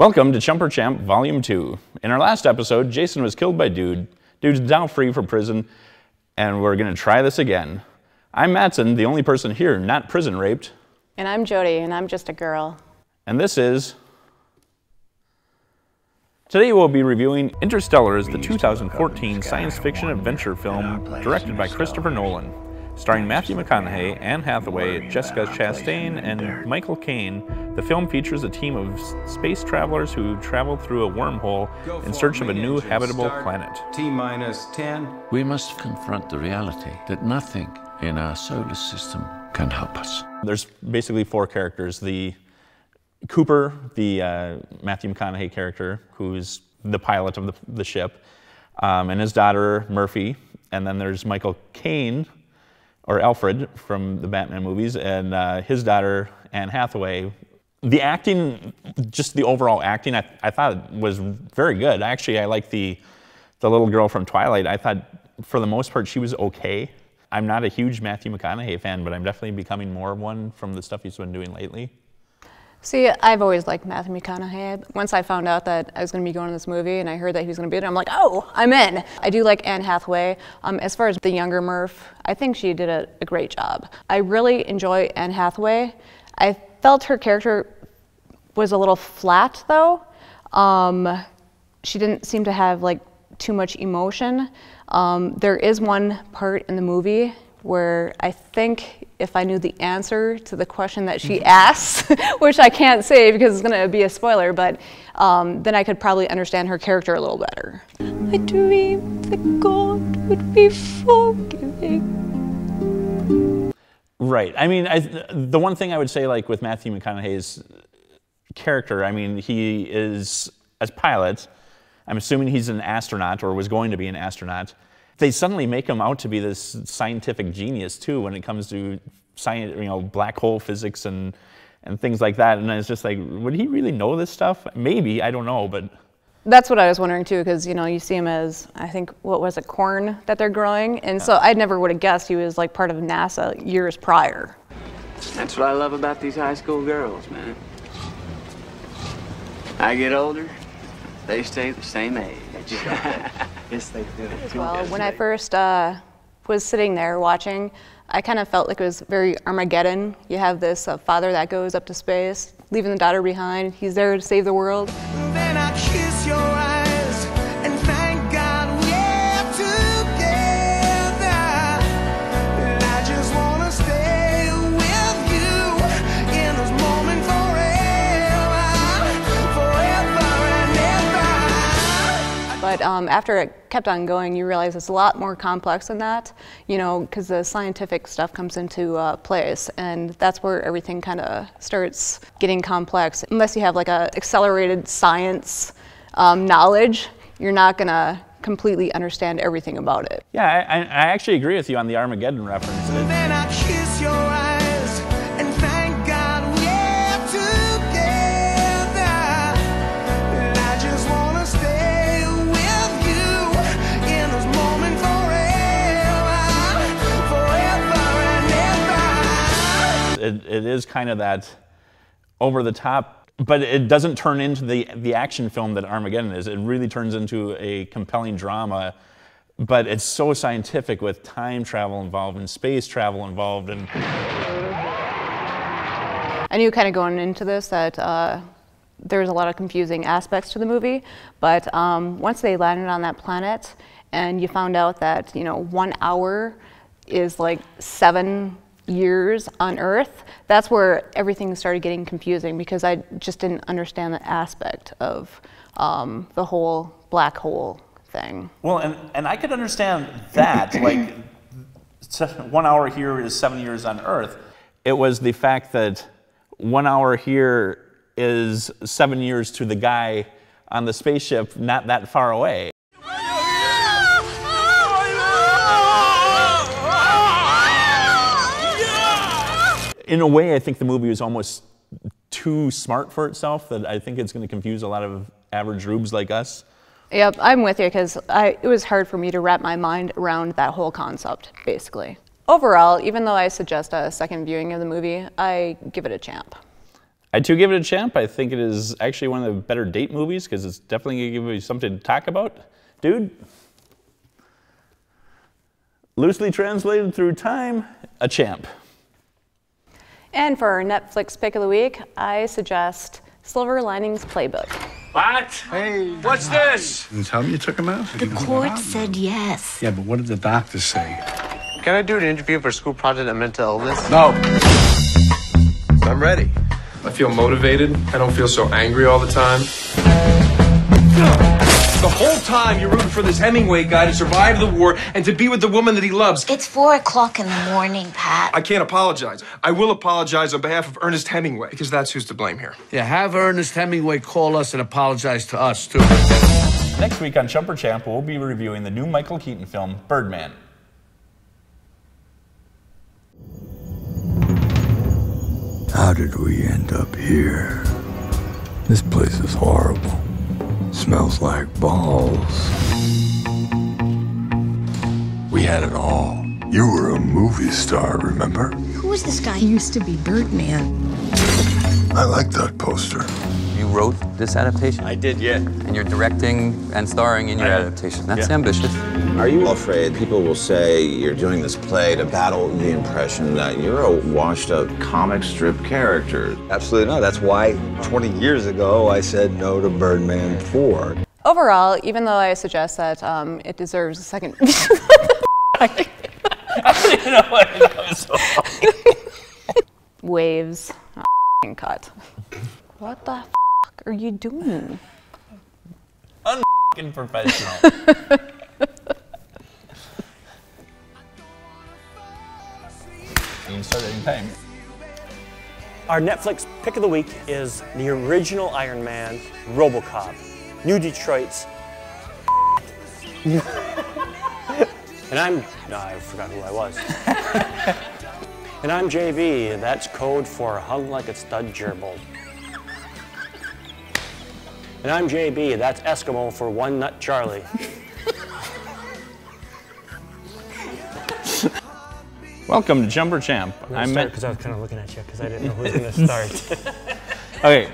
Welcome to Chump or Champ Volume 2. In our last episode, Jason was killed by Dude. Dude's now free from prison, and we're going to try this again. I'm Mattson, the only person here not prison raped. And I'm Jody, and I'm just a girl. And this is... Today we'll be reviewing Interstellar, is the 2014 science fiction adventure film directed by Christopher Nolan, starring Matthew McConaughey, Anne Hathaway, Jessica Chastain, and Michael Caine. The film features a team of space travelers who travel through a wormhole in search of a new habitable planet. T-minus 10. We must confront the reality that nothing in our solar system can help us. There's basically four characters. The Cooper, the Matthew McConaughey character, who's the pilot of the ship, and his daughter, Murphy. And then there's Michael Caine, or Alfred from the Batman movies, and his daughter, Anne Hathaway. The acting, just the overall acting, I thought was very good. Actually, I like the little girl from Twilight. I thought, for the most part, she was okay. I'm not a huge Matthew McConaughey fan, but I'm definitely becoming more of one from the stuff he's been doing lately. See, I've always liked Matthew McConaughey. Once I found out that I was going to be going to this movie and I heard that he was going to be in it, I'm like, oh, I'm in. I do like Anne Hathaway. As far as the younger Murph, I think she did a great job. I really enjoy Anne Hathaway. I felt her character was a little flat, though. She didn't seem to have like too much emotion. There is one part in the movie where I think if I knew the answer to the question that she asks, which I can't say because it's going to be a spoiler, but then I could probably understand her character a little better. I dreamed that God would be forgiving. Right. I mean, the one thing I would say, like with Matthew McConaughey's character, I mean, he is, as pilot, I'm assuming he's an astronaut or was going to be an astronaut. They suddenly make him out to be this scientific genius too when it comes to science, black hole physics and things like that. And it's just like, would he really know this stuff? Maybe, I don't know, but. That's what I was wondering too, because you see him as, I think, what was it, corn that they're growing? And so I never would have guessed he was like part of NASA years prior. That's what I love about these high school girls, man. I get older, they stay the same age. Yes, they do. Well, when I first was sitting there watching, I kind of felt like it was very Armageddon. You have this father that goes up to space, leaving the daughter behind. He's there to save the world. Then I kiss your eyes and thank God we're together. And I just want to stay with you in this moment forever, forever and ever. But After it kept on going, you realize it's a lot more complex than that, because the scientific stuff comes into place, and that's where everything kind of starts getting complex. Unless you have like a accelerated science knowledge, you're not gonna completely understand everything about it. Yeah, I actually agree with you on the Armageddon reference. then I kiss your eyes and thank God we're together. And I just want to stay with you in this moment forever, forever and ever. It is kind of that over the top, but it doesn't turn into the action film that Armageddon is. It really turns into a compelling drama, but it's so scientific with time travel involved and space travel involved. And I knew kind of going into this that there's a lot of confusing aspects to the movie, but once they landed on that planet and you found out that 1 hour is like 7 years on Earth, that's where everything started getting confusing, because I just didn't understand the aspect of the whole black hole thing. well, and I could understand that, like 1 hour here is 7 years on Earth. It was the fact that 1 hour here is 7 years to the guy on the spaceship not that far away. In a way, I think the movie was almost too smart for itself, that I think it's going to confuse a lot of average rubes like us. Yep, I'm with you, because it was hard for me to wrap my mind around that whole concept, basically. Overall, even though I suggest a second viewing of the movie, I give it a champ. I too give it a champ. I think it is actually one of the better date movies because it's definitely going to give you something to talk about. Dude, loosely translated through time, a champ. And for our Netflix pick of the week, I suggest Silver Linings Playbook. What? Hey. What's this? Didn't tell me you took him out? The court said yes. Yeah, but what did the doctor say? Can I do an interview for a school project on mental illness? No. I'm ready. I feel motivated. I don't feel so angry all the time. The whole time you're rooting for this Hemingway guy to survive the war and to be with the woman that he loves. It's 4 o'clock in the morning, Pat. I can't apologize. I will apologize on behalf of Ernest Hemingway because that's who's to blame here. Yeah, have Ernest Hemingway call us and apologize to us, too. Next week on Chump or Champ, we'll be reviewing the new Michael Keaton film, Birdman. How did we end up here? This place is horrible. Smells like balls. We had it all. You were a movie star, remember? Who was this guy? He used to be Birdman. I like that poster. You wrote this adaptation? I did, yeah. And you're directing and starring in your adaptation. That's ambitious. Are you afraid people will say you're doing this play to battle the impression that you're a washed-up comic strip character? Absolutely not. That's why 20 years ago I said no to Birdman 4. Overall, even though I suggest that it deserves a second... I don't even know what it was so Waves. Oh, f***ing cut. What the f*** are you doing? Un***ing professional. You can start any time. Our Netflix pick of the week is the original Iron Man, RoboCop, New Detroit's. And I forgot who I was. And I'm JB, and that's code for hung like a stud gerbil. And I'm JB, that's Eskimo for One Nut Charlie. Welcome to Chump or Champ. I'm meant because I was kind of looking at you because I didn't know who was going to start. Okay.